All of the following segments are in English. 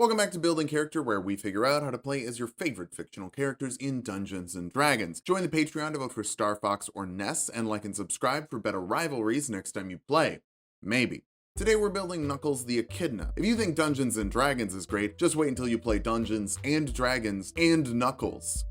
Welcome back to Building Character, where we figure out how to play as your favorite fictional characters in Dungeons & Dragons. Join the Patreon to vote for Star Fox or Ness, and like and subscribe for better rivalries next time you play. Maybe. Today we're building Knuckles the Echidna. If you think Dungeons & Dragons is great, just wait until you play Dungeons & Dragons and Knuckles.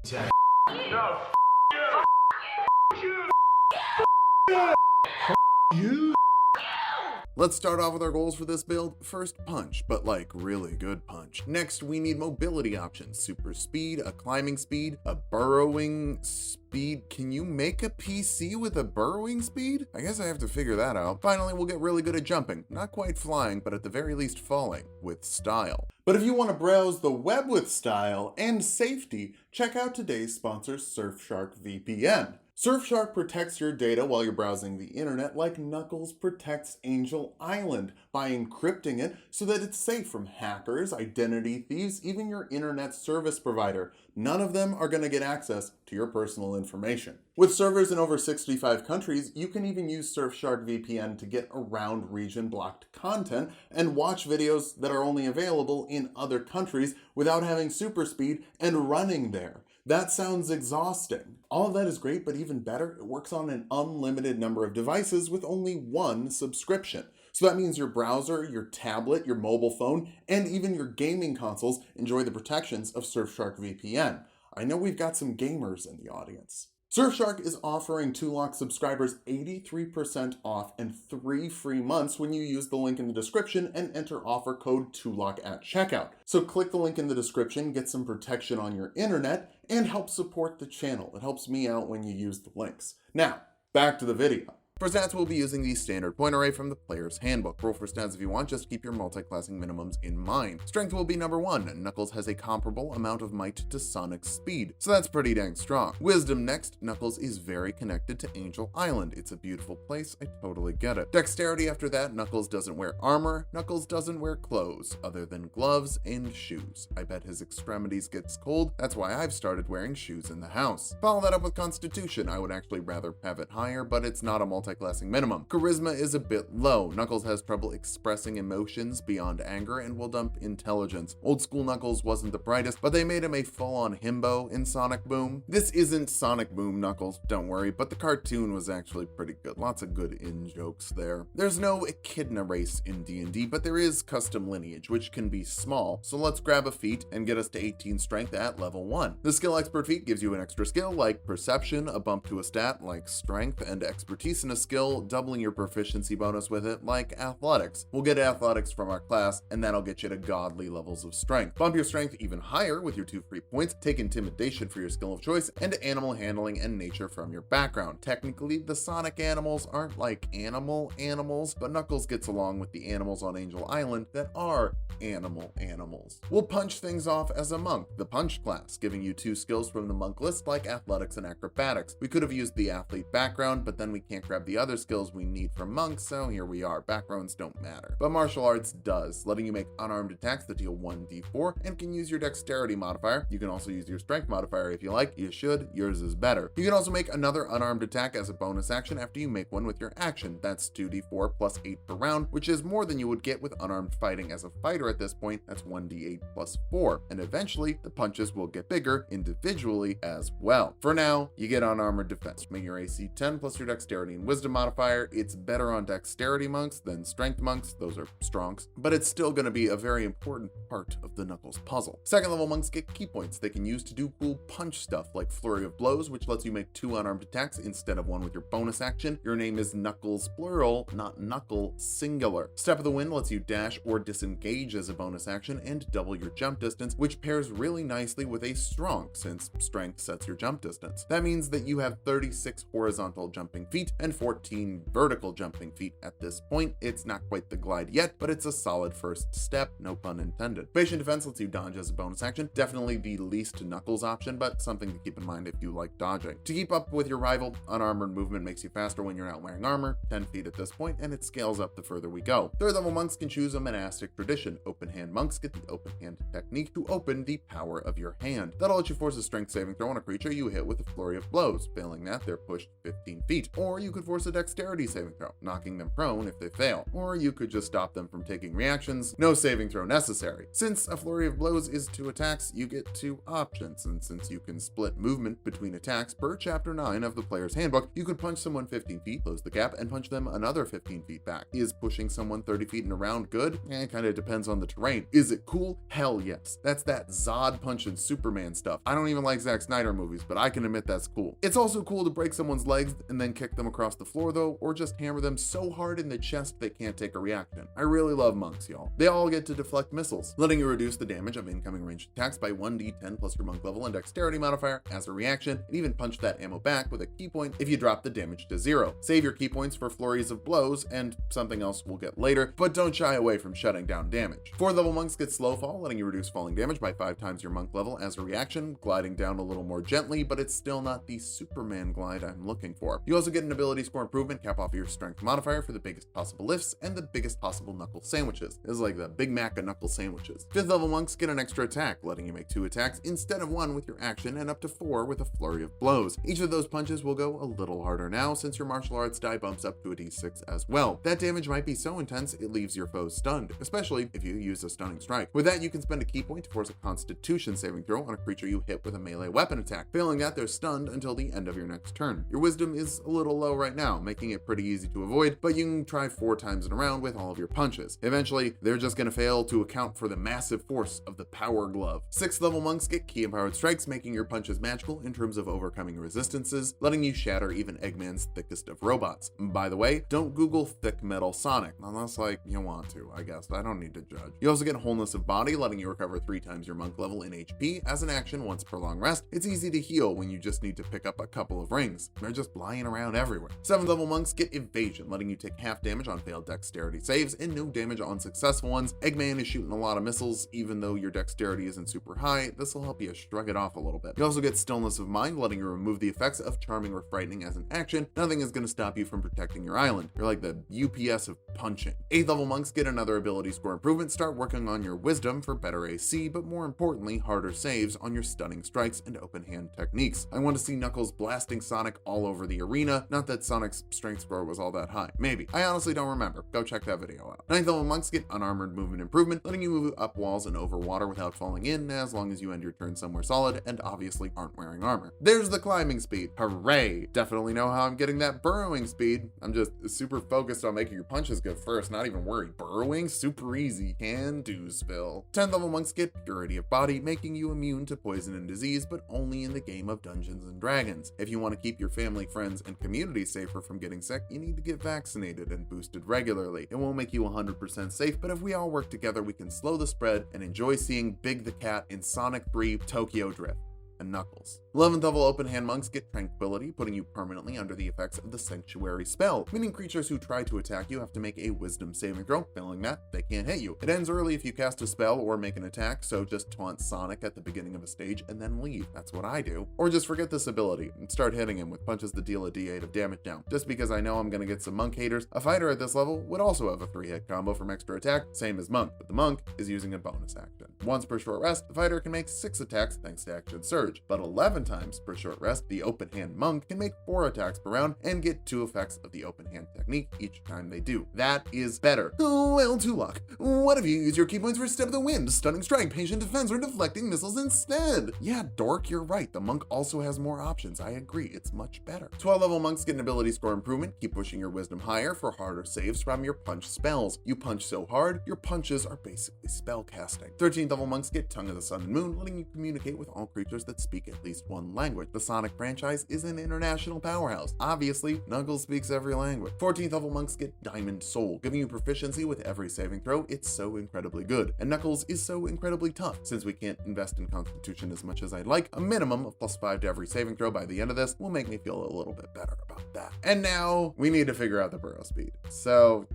Let's start off with our goals for this build. First, punch, but like really good punch. Next, we need mobility options. Super speed, a climbing speed, a burrowing speed. Can you make a PC with a burrowing speed? I guess I have to figure that out. Finally, we'll get really good at jumping. Not quite flying, but at the very least falling with style. But if you want to browse the web with style and safety, check out today's sponsor, Surfshark VPN. Surfshark protects your data while you're browsing the internet like Knuckles protects Angel Island by encrypting it so that it's safe from hackers, identity thieves, even your internet service provider. None of them are going to get access to your personal information. With servers in over 65 countries, you can even use Surfshark VPN to get around region-blocked content and watch videos that are only available in other countries without having super speed and running there. That sounds exhausting. All of that is great, but even better, it works on an unlimited number of devices with only one subscription. So that means your browser, your tablet, your mobile phone, and even your gaming consoles enjoy the protections of Surfshark VPN. I know we've got some gamers in the audience. Surfshark is offering Tulok subscribers 83% off and 3 free months when you use the link in the description and enter offer code Tulok at checkout. So click the link in the description, get some protection on your internet, and help support the channel. It helps me out when you use the links. Now, back to the video. For stats, we'll be using the standard point array from the player's handbook. Roll for stats if you want, just keep your multi-classing minimums in mind. Strength will be number 1. Knuckles has a comparable amount of might to Sonic's speed, so that's pretty dang strong. Wisdom next. Knuckles is very connected to Angel Island. It's a beautiful place, I totally get it. Dexterity after that. Knuckles doesn't wear armor. Knuckles doesn't wear clothes, other than gloves and shoes. I bet his extremities gets cold, that's why I've started wearing shoes in the house. Follow that up with Constitution. I would actually rather have it higher, but it's not a multi-classing minimum. Charisma is a bit low. Knuckles has trouble expressing emotions beyond anger and will dump intelligence. Old school Knuckles wasn't the brightest, but they made him a full-on himbo in Sonic Boom. This isn't Sonic Boom Knuckles, don't worry, but the cartoon was actually pretty good. Lots of good in-jokes there. There's no Echidna race in D&D, but there is custom lineage, which can be small, so let's grab a feat and get us to 18 strength at level 1. The skill expert feat gives you an extra skill like perception, a bump to a stat like strength, and expertise in a skill, doubling your proficiency bonus with it like athletics. We'll get athletics from our class, and that'll get you to godly levels of strength. Bump your strength even higher with your 2 free points, take intimidation for your skill of choice, and animal handling and nature from your background. Technically, the Sonic animals aren't like animals, but Knuckles gets along with the animals on Angel Island that are animals. We'll punch things off as a monk, the punch class, giving you 2 skills from the monk list like athletics and acrobatics. We could have used the athlete background, but then we can't grab the other skills we need from monks, so here we are. Backgrounds don't matter. But martial arts does, letting you make unarmed attacks that deal 1d4 and can use your dexterity modifier. You can also use your strength modifier if you like. You should. Yours is better. You can also make another unarmed attack as a bonus action after you make one with your action. That's 2d4 plus 8 per round, which is more than you would get with unarmed fighting as a fighter at this point. That's 1d8 plus 4. And eventually, the punches will get bigger individually as well. For now, you get unarmored defense. Make your AC 10 plus your dexterity and wisdom modifier. It's better on dexterity monks than strength monks. Those are strongs, but it's still going to be a very important part of the Knuckles puzzle. Second level monks get key points they can use to do cool punch stuff like Flurry of Blows, which lets you make 2 unarmed attacks instead of 1 with your bonus action. Your name is Knuckles plural, not Knuckle singular. Step of the Wind lets you dash or disengage as a bonus action and double your jump distance, which pairs really nicely with a strong, since strength sets your jump distance. That means that you have 36 horizontal jumping feet and 14 vertical jumping feet at this point. It's not quite the glide yet, but it's a solid first step, no pun intended. Patient Defense lets you dodge as a bonus action. Definitely the least Knuckles option, but something to keep in mind if you like dodging. To keep up with your rival, unarmored movement makes you faster when you're not wearing armor, 10 feet at this point, and it scales up the further we go. Third level monks can choose a monastic tradition. Open hand monks get the open hand technique to open the power of your hand. That'll let you force a strength saving throw on a creature you hit with a flurry of blows. Failing that, they're pushed 15 feet. Or you could force force a dexterity saving throw, knocking them prone if they fail. Or you could just stop them from taking reactions, no saving throw necessary. Since a flurry of blows is 2 attacks, you get 2 options, and since you can split movement between attacks per chapter 9 of the player's handbook, you could punch someone 15 feet, close the gap, and punch them another 15 feet back. Is pushing someone 30 feet in a round good? Kinda depends on the terrain. Is it cool? Hell yes. That's that Zod punch and Superman stuff. I don't even like Zack Snyder movies, but I can admit that's cool. It's also cool to break someone's legs and then kick them across the floor though, or just hammer them so hard in the chest they can't take a reaction. I really love monks, y'all. They all get to deflect missiles, letting you reduce the damage of incoming ranged attacks by 1d10 plus your monk level and dexterity modifier as a reaction, and even punch that ammo back with a key point if you drop the damage to 0. Save your key points for flurries of blows and something else we'll get later, but don't shy away from shutting down damage. 4th level monks get slow fall, letting you reduce falling damage by 5 times your monk level as a reaction, gliding down a little more gently, but it's still not the Superman glide I'm looking for. You also get an ability score improvement, cap off your strength modifier for the biggest possible lifts and the biggest possible knuckle sandwiches. This is like the Big Mac of knuckle sandwiches. 5th level monks get an extra attack, letting you make 2 attacks instead of 1 with your action and up to 4 with a flurry of blows. Each of those punches will go a little harder now since your martial arts die bumps up to a d6 as well. That damage might be so intense it leaves your foes stunned, especially if you use a stunning strike. With that, you can spend a key point to force a constitution saving throw on a creature you hit with a melee weapon attack. Failing that, they're stunned until the end of your next turn. Your wisdom is a little low right now, making it pretty easy to avoid, but you can try 4 times in a round with all of your punches. Eventually, they're just gonna fail to account for the massive force of the power glove. 6th level monks get key empowered strikes, making your punches magical in terms of overcoming resistances, letting you shatter even Eggman's thickest of robots. By the way, don't Google thick metal Sonic, unless like you want to, I guess. I don't need to judge. You also get wholeness of body, letting you recover 3 times your monk level in HP as an action once per long rest. It's easy to heal when you just need to pick up a couple of rings. They're just lying around everywhere. 7th level monks get evasion, letting you take half damage on failed dexterity saves and no damage on successful ones. Eggman is shooting a lot of missiles, even though your dexterity isn't super high. This will help you shrug it off a little bit. You also get stillness of mind, letting you remove the effects of charming or frightening as an action. Nothing is going to stop you from protecting your island. You're like the UPS of punching. 8th level monks get another ability score improvement. Start working on your wisdom for better AC, but more importantly, harder saves on your stunning strikes and open hand techniques. I want to see Knuckles blasting Sonic all over the arena. Not that Sonic's strength score was all that high. Maybe. I honestly don't remember. Go check that video out. 9th level monks get unarmored movement improvement, letting you move up walls and over water without falling in, as long as you end your turn somewhere solid and obviously aren't wearing armor. There's the climbing speed. Hooray! Definitely know how I'm getting that burrowing speed. I'm just super focused on making your punches good first, not even worried. Burrowing? Super easy. Can do, Spill. 10th level monks get purity of body, making you immune to poison and disease, but only in the game of Dungeons and Dragons. If you want to keep your family, friends, and community safer from getting sick, you need to get vaccinated and boosted regularly. It won't make you 100% safe, but if we all work together, we can slow the spread and enjoy seeing Big the Cat in Sonic 3 Tokyo Drift. And Knuckles. 11th level open hand monks get tranquility, putting you permanently under the effects of the sanctuary spell, meaning creatures who try to attack you have to make a wisdom saving throw. Failing that, they can't hit you. It ends early if you cast a spell or make an attack, so just taunt Sonic at the beginning of a stage and then leave. That's what I do. Or just forget this ability and start hitting him with punches that deal a d8 of damage down. Just because I know I'm gonna get some monk haters, a fighter at this level would also have a 3-hit combo from extra attack, same as monk, but the monk is using a bonus action. Once per short rest, the fighter can make 6 attacks thanks to action surge, but 11 times per short rest, the open hand monk can make 4 attacks per round and get 2 effects of the open hand technique each time they do. That is better. Oh, well, Tulok, what if you use your key points for Step of the Wind, Stunning Strike, Patient Defense, or Deflecting Missiles instead? Yeah, dork, you're right. The monk also has more options. I agree, it's much better. 12 level monks get an ability score improvement. Keep pushing your wisdom higher for harder saves from your punch spells. You punch so hard, your punches are basically spell casting. 13th level monks get Tongue of the Sun and Moon, letting you communicate with all creatures that speak at least one language. The Sonic franchise is an international powerhouse. Obviously, Knuckles speaks every language. 14th level monks get Diamond Soul, giving you proficiency with every saving throw. It's so incredibly good. And Knuckles is so incredibly tough. Since we can't invest in Constitution as much as I'd like, a minimum of +5 to every saving throw by the end of this will make me feel a little bit better about that. And now we need to figure out the burrow speed. So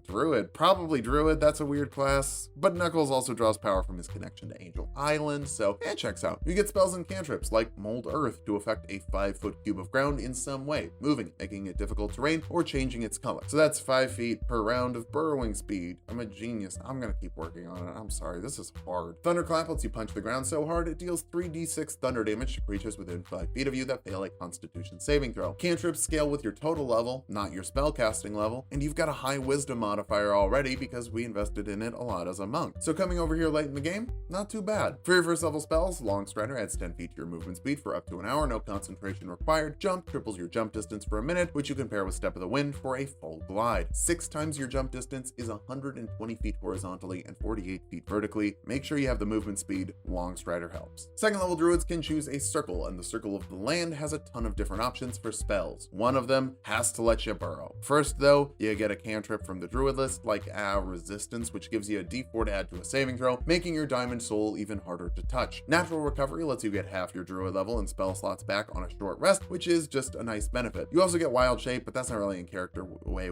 Druid. Probably Druid, that's a weird class. But Knuckles also draws power from his connection to Angel Island, so it checks out. You get spells and cantrips like Mold Earth to affect a 5-foot cube of ground in some way, moving, making it difficult terrain, or changing its color. So that's 5 feet per round of burrowing speed. I'm a genius. I'm gonna keep working on it. I'm sorry, this is hard. Thunderclap lets you punch the ground so hard it deals 3d6 thunder damage to creatures within 5 feet of you that fail a Constitution saving throw. Cantrips scale with your total level, not your spellcasting level, and you've got a high wisdom modifier already because we invested in it a lot as a monk. So coming over here late in the game, not too bad. For your first level spells, Long Strider adds 10 feet to your movement speed for up to an hour, no concentration required. Jump triples your jump distance for a minute, which you can pair with Step of the Wind for a full glide. 6 times your jump distance is 120 feet horizontally and 48 feet vertically. Make sure you have the movement speed. Long Strider helps. Second level druids can choose a circle, and the Circle of the Land has a ton of different options for spells. One of them has to let you burrow. First though, you get a cantrip from the druid list like Resistance, which gives you a d4 to add to a saving throw, making your diamond soul even harder to touch. Natural Recovery lets you get half your druid level and spell slots back on a short rest, which is just a nice benefit. You also get Wild Shape, but that's not really in character. Wait.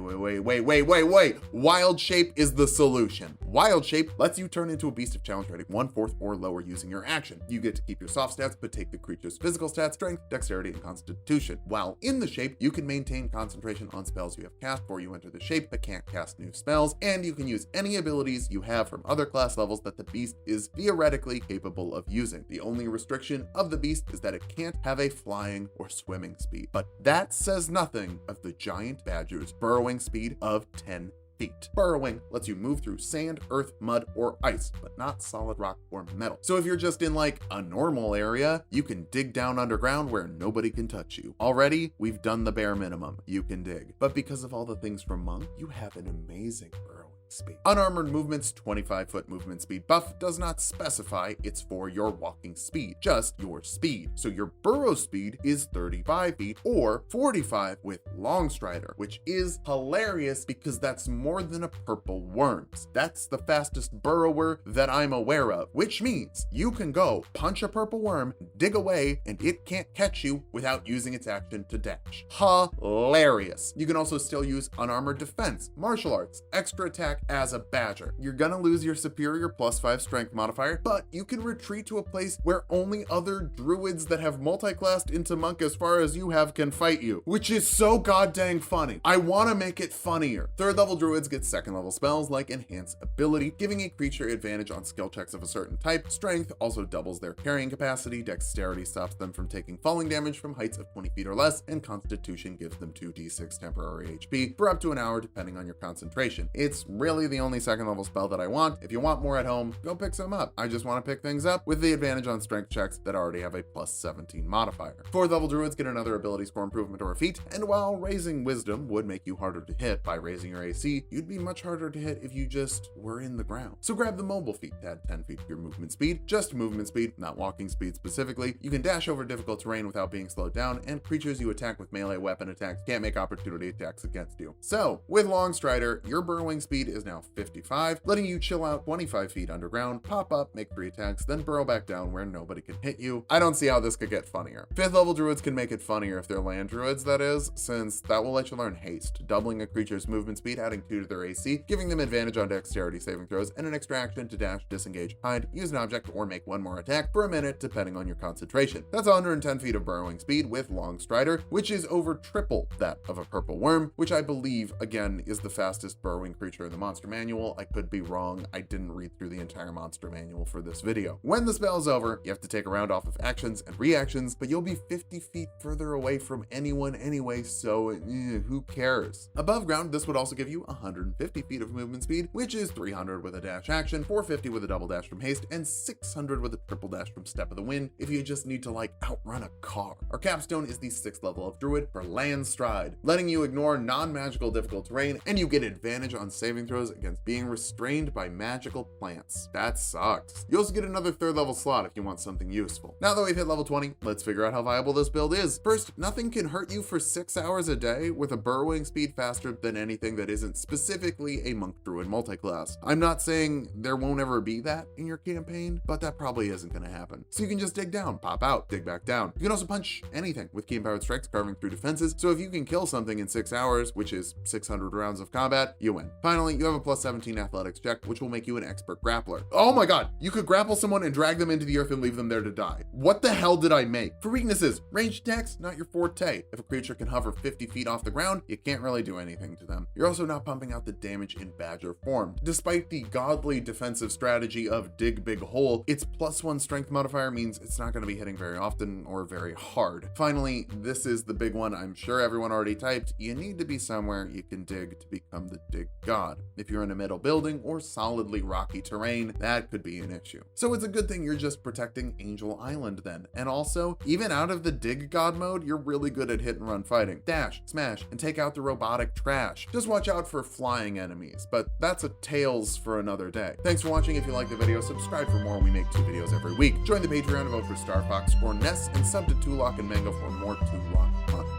Wild Shape is the solution. Wild Shape lets you turn into a beast of challenge rating 1/4 or lower using your action. You get to keep your soft stats, but take the creature's physical stats, strength, dexterity, and constitution. While in the shape, you can maintain concentration on spells you have cast before you enter the shape, but can't cast new spells, and you can use any abilities you have from other class levels that the beast is theoretically capable of using. The only restriction of the beast is that it can't have a flying or swimming speed. But that says nothing of the giant badger's burrowing speed of 10 feet. Burrowing lets you move through sand, earth, mud, or ice, but not solid rock or metal. So if you're just in like a normal area, you can dig down underground where nobody can touch you. Already, we've done the bare minimum. You can dig. But because of all the things from Monk, you have an amazing burrow speed. Unarmored Movement's 25-foot movement speed buff does not specify it's for your walking speed, just your speed. So your burrow speed is 35 feet or 45 with Long Strider, which is hilarious because that's more than a purple worm's. That's the fastest burrower that I'm aware of, which means you can go punch a purple worm, dig away, and it can't catch you without using its action to dash. Hilarious. You can also still use Unarmored Defense, Martial Arts, Extra Attack as a badger. You're gonna lose your superior +5 strength modifier, but you can retreat to a place where only other druids that have multi-classed into monk as far as you have can fight you, which is so goddamn funny. I wanna make it funnier. Third level druids get second level spells like Enhance Ability, giving a creature advantage on skill checks of a certain type. Strength also doubles their carrying capacity. Dexterity stops them from taking falling damage from heights of 20 feet or less, and Constitution gives them 2d6 temporary HP for up to an hour depending on your concentration. It's really the only second level spell that I want. If you want more at home, go pick some up. I just want to pick things up with the advantage on strength checks that already have a +17 modifier. Fourth level druids get another ability score improvement or a feat, and while raising wisdom would make you harder to hit by raising your AC, you'd be much harder to hit if you just were in the ground. So grab the mobile feat to add 10 feet to your movement speed, just movement speed, not walking speed specifically. You can dash over difficult terrain without being slowed down, and creatures you attack with melee weapon attacks can't make opportunity attacks against you. So with Long Strider, your burrowing speed is now 55, letting you chill out 25 feet underground, pop up, make 3 attacks, then burrow back down where nobody can hit you. I don't see how this could get funnier. Fifth level druids can make it funnier if they're land druids, that is, since that will let you learn haste, doubling a creature's movement speed, adding 2 to their AC, giving them advantage on dexterity saving throws, and an extra action to dash, disengage, hide, use an object, or make 1 more attack for a minute depending on your concentration. That's 110 feet of burrowing speed with Long Strider, which is over triple that of a purple worm, which I believe, again, is the fastest burrowing creature in the monster manual. I could be wrong. I didn't read through the entire monster manual for this video. When the spell's over, you have to take a round off of actions and reactions, but you'll be 50 feet further away from anyone anyway, so who cares? Above ground, this would also give you 150 feet of movement speed, which is 300 with a dash action, 450 with a double dash from haste, and 600 with a triple dash from Step of the Wind if you just need to like outrun a car. Our capstone is the 6th level of druid for Land Stride, letting you ignore non-magical difficult terrain, and you get advantage on saving throws against being restrained by magical plants. That sucks. You also get another 3rd level slot if you want something useful. Now that we've hit level 20, let's figure out how viable this build is. First, nothing can hurt you for 6 hours a day with a burrowing speed faster than anything that isn't specifically a monk druid multiclass. I'm not saying there won't ever be that in your campaign, but that probably isn't going to happen. So you can just dig down, pop out, dig back down. You can also punch anything with key empowered strikes, carving through defenses. So if you can kill something in 6 hours, which is 600 rounds of combat, you win. Finally, you have a plus 17 athletics check, which will make you an expert grappler. Oh my god, you could grapple someone and drag them into the earth and leave them there to die. What the hell did I make? For weaknesses, ranged attacks, not your forte. If a creature can hover 50 feet off the ground, you can't really do anything to them. You're also not pumping out the damage in badger form. Despite the godly defensive strategy of dig big hole, its +1 strength modifier means it's not going to be hitting very often or very hard. Finally, this is the big one I'm sure everyone already typed. You need to be somewhere you can dig to become the dig god. If you're in a middle building or solidly rocky terrain, that could be an issue. So it's a good thing you're just protecting Angel Island then. And also, even out of the dig god mode, you're really good at hit and run fighting. Dash, smash, and take out the robotic trash. Just watch out for flying enemies, but that's a tales for another day. Thanks for watching. If you like the video, subscribe for more. We make 2 videos every week. Join the Patreon to vote for Star Fox or Ness, and sub to Tulok and Mango for more Tulok content.